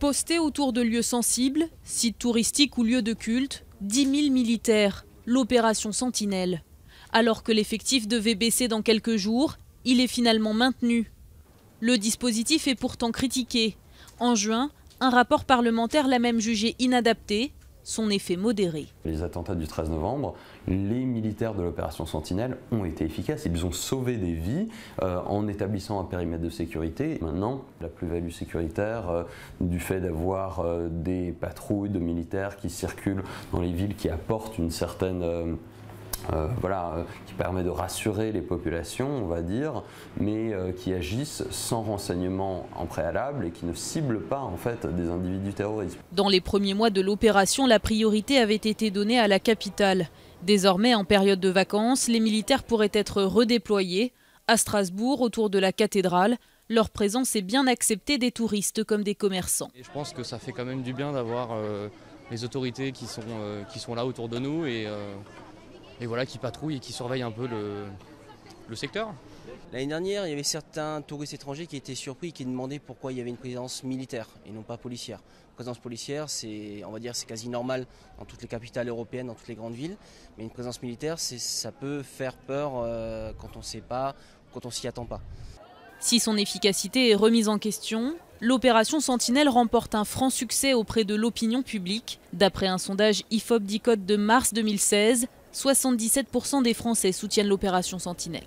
Postés autour de lieux sensibles, sites touristiques ou lieux de culte, 10 000 militaires, l'opération Sentinelle. Alors que l'effectif devait baisser dans quelques jours, il est finalement maintenu. Le dispositif est pourtant critiqué. En juin, un rapport parlementaire l'a même jugé inadapté, son effet modéré. Les attentats du 13 novembre, les militaires de l'opération Sentinelle ont été efficaces. Ils ont sauvé des vies en établissant un périmètre de sécurité. Maintenant, la plus-value sécuritaire du fait d'avoir des patrouilles de militaires qui circulent dans les villes, qui apportent une certaine... qui permet de rassurer les populations, on va dire, mais qui agissent sans renseignement en préalable et qui ne ciblent pas en fait des individus terroristes. Dans les premiers mois de l'opération, la priorité avait été donnée à la capitale. Désormais, en période de vacances, les militaires pourraient être redéployés. À Strasbourg, autour de la cathédrale, leur présence est bien acceptée des touristes comme des commerçants. Et je pense que ça fait quand même du bien d'avoir les autorités qui sont là autour de nous et voilà, qui patrouillent et qui surveillent un peu le secteur. L'année dernière, il y avait certains touristes étrangers qui étaient surpris et qui demandaient pourquoi il y avait une présence militaire et non pas policière. Une présence policière, c'est quasi normal dans toutes les capitales européennes, dans toutes les grandes villes. Mais une présence militaire, ça peut faire peur quand on ne sait pas, quand on s'y attend pas. Si son efficacité est remise en question, l'opération Sentinelle remporte un franc succès auprès de l'opinion publique. D'après un sondage IFOP-DICOT de mars 2016, 77% des Français soutiennent l'opération Sentinelle.